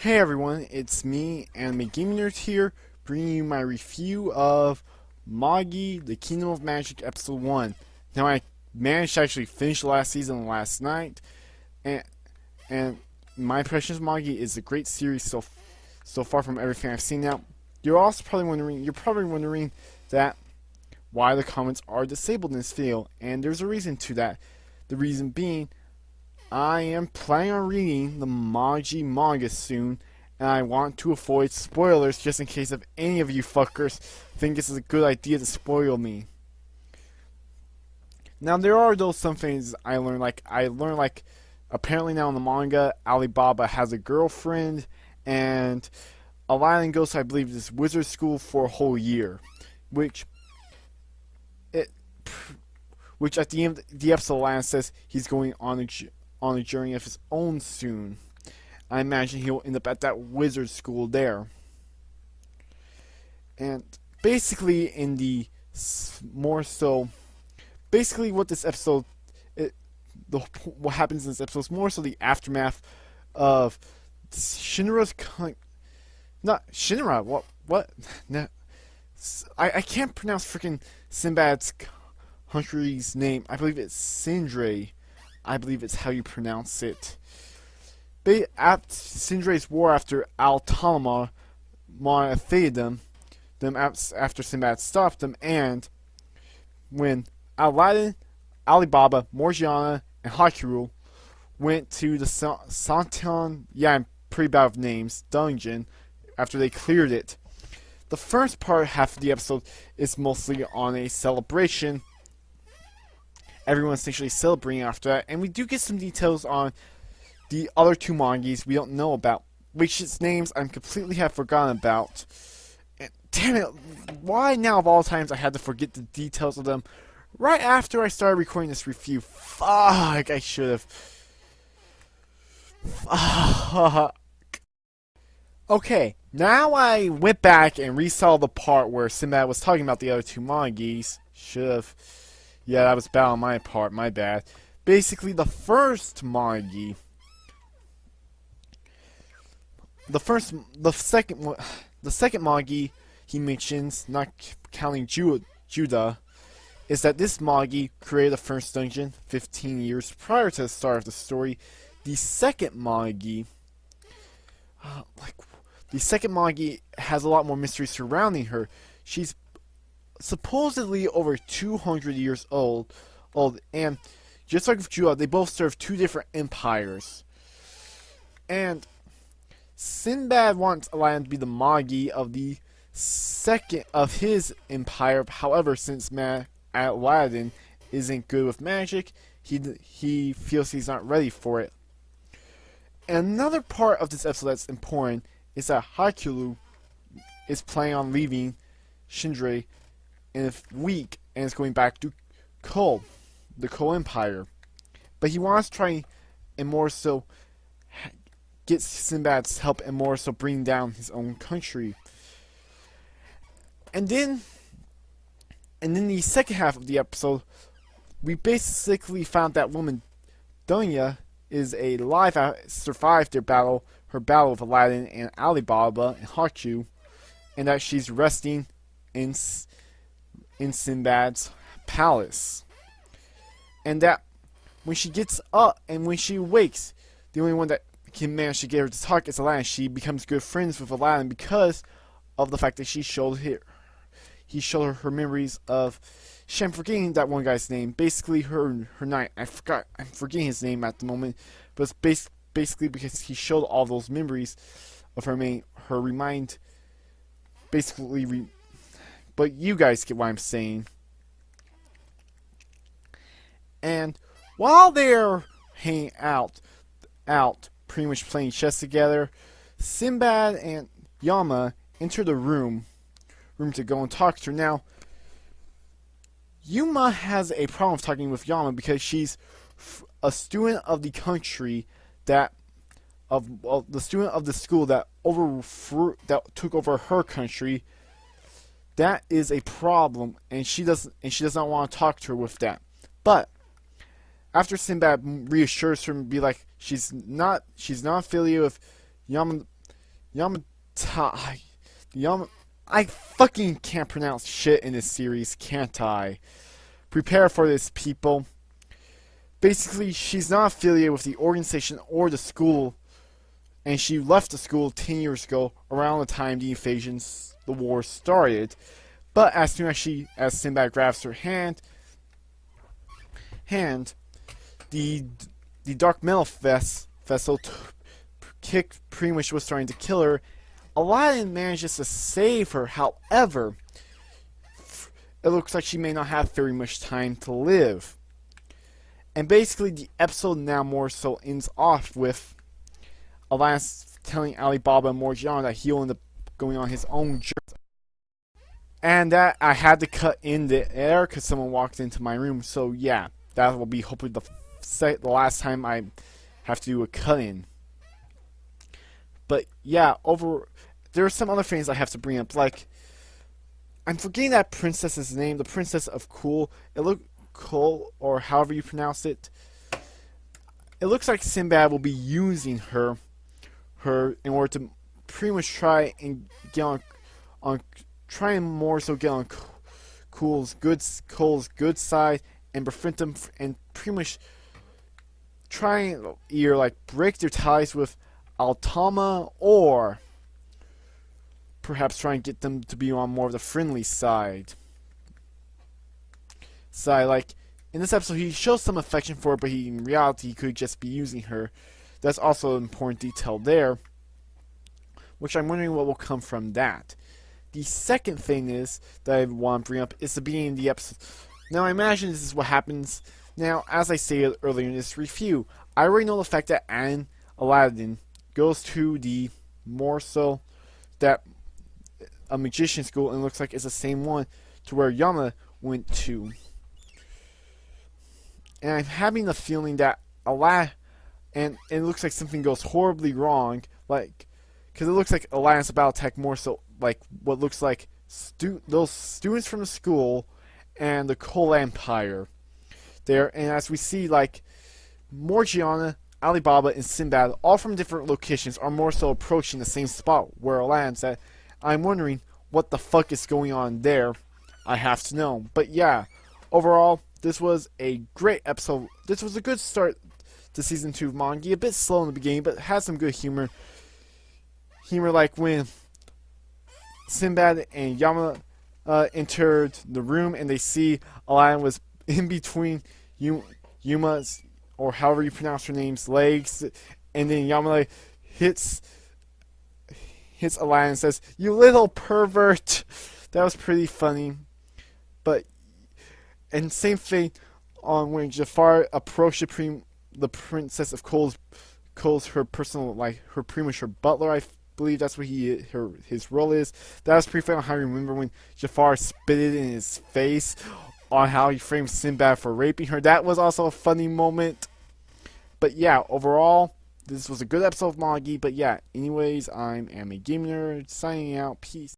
Hey everyone, it's me, Anime Gaming Nerd here, bringing you my review of Magi, The Kingdom of Magic Episode 1. Now I managed to actually finish the last season last night, and my impression of Magi is a great series so far from everything I've seen. Now, you're probably wondering that why the comments are disabled in this video, and there's a reason to that. The reason being, I am planning on reading the Magi manga soon, and I want to avoid spoilers just in case if any of you fuckers think this is a good idea to spoil me. Now there are some things I learned like apparently now in the manga Alibaba has a girlfriend, and Aladdin goes to, I believe, this wizard school for a whole year, which at the end of the episode Aladdin says he's going on a journey of his own soon. I imagine he'll end up at that wizard school there. And basically, basically what this episode, what happens in this episode is more so the aftermath of Shinra's not Shinra. What? No, I can't pronounce freaking Sinbad's country's name. I believe it's Sindre. I believe it's how you pronounce it. Sindre's war after Al-Talma defeated them after Sinbad stopped them, and when Aladdin, Alibaba, Morgiana, and Hakiru went to the Santan, I'm pretty bad with names, dungeon, after they cleared it. The first half of the episode is mostly on a celebration. Everyone's essentially celebrating after that, and we do get some details on the other two Magis we don't know about, which its names I completely have forgotten about. And damn it, why now of all times I had to forget the details of them right after I started recording this review? Fuck, I should have. Fuck. Okay, now I went back and resaw the part where Sinbad was talking about the other two Magis. Should've. Yeah, that was bad on my part, my bad. Basically, the first Magi, the second Magi he mentions, not counting Judah, is that this Magi created the first dungeon 15 years prior to the start of the story. The second Magi, has a lot more mystery surrounding her. She's supposedly over 200 years old, and just like with Judah, they both serve two different empires. And Sinbad wants Aladdin to be the Magi of the second of his empire. However, since Aladdin isn't good with magic, he feels he's not ready for it. And another part of this episode that's important is that Hakiru is planning on leaving Shindre in a week and is going back to the Ko Empire. But he wants to try and more so get Sinbad's help and more so bring down his own country. And then the second half of the episode, we basically found that woman Dunya is alive, survived her battle with Aladdin and Alibaba and Haku, and that she's resting in Sinbad's palace. And that when she gets up and when she wakes, the only one that can manage to get her to talk is Aladdin. She becomes good friends with Aladdin because of the fact that he showed her her memories of, I'm forgetting that one guy's name. Basically her knight. I'm forgetting his name at the moment, but it's basically because he showed all those memories of her but you guys get what I'm saying. And while they're hanging out, pretty much playing chess together, Sinbad and Yama enter the room to go and talk to her. Now, Yuma has a problem with talking with Yama because she's a student of the country the student of the school that took over her country. That is a problem, and she does not want to talk to her with that. But after Sinbad reassures her and be like, she's not affiliated with Yama, Yamata. Yam. I fucking can't pronounce shit in this series, can't I? Prepare for this, people. Basically, she's not affiliated with the organization or the school, and she left the school 10 years ago, around the time the war started. But as soon as Sinbad grabs her hand, the dark metal vessel pretty much was starting to kill her. Aladdin manages to save her. However, it looks like she may not have very much time to live. And basically, the episode now more so ends off with Aladdin telling Alibaba and Morgiana that he'll end up going on his own journey. And that I had to cut in the air because someone walked into my room. So yeah, that will be hopefully the last time I have to do a cut in. But yeah, there are some other things I have to bring up. Like, I'm forgetting that princess's name, the Princess of Cool. It looked Cole, or however you pronounce it. It looks like Sinbad will be using her in order to pretty much try and get on try and more so get on Cole's good side and befriend him and pretty much try and either like break their ties with Altama or perhaps try and get them to be on more of the friendly side. Like in this episode, he shows some affection for her, but in reality, he could just be using her. That's also an important detail there, which I'm wondering what will come from that. The second thing is that I want to bring up is the beginning of the episode. Now, I imagine this is what happens. Now, as I stated earlier in this review, I already know the fact that Aladdin goes to the more so that a magician school, and it looks like it's the same one to where Yama went to. And I'm having the feeling that and it looks like something goes horribly wrong, like, because it looks like Aladdin's about to attack more so like what looks like those students from the school and the Coal Empire there. And as we see, like, Morgiana, Alibaba, and Sinbad, all from different locations, are more so approaching the same spot where Aladdin's at. I'm wondering what the fuck is going on there. I have to know. But yeah, overall, this was a great episode. This was a good start to Season 2 of Magi. A bit slow in the beginning, but has some good humor. Like when Sinbad and Yama entered the room and they see Aladdin was in between Yuma's, or however you pronounce her name's, legs, and then Yama hits Aladdin and says, "You little pervert." That was pretty funny. But and same thing on when Jafar approached the Princess of Cole's her personal, like, her pretty much her butler. I believe that's what his role is. That was pretty funny. How I remember when Jafar spitted in his face on how he framed Sinbad for raping her. That was also a funny moment. But yeah, overall, this was a good episode of Magi. But yeah, anyways, I'm a Gamer signing out. Peace.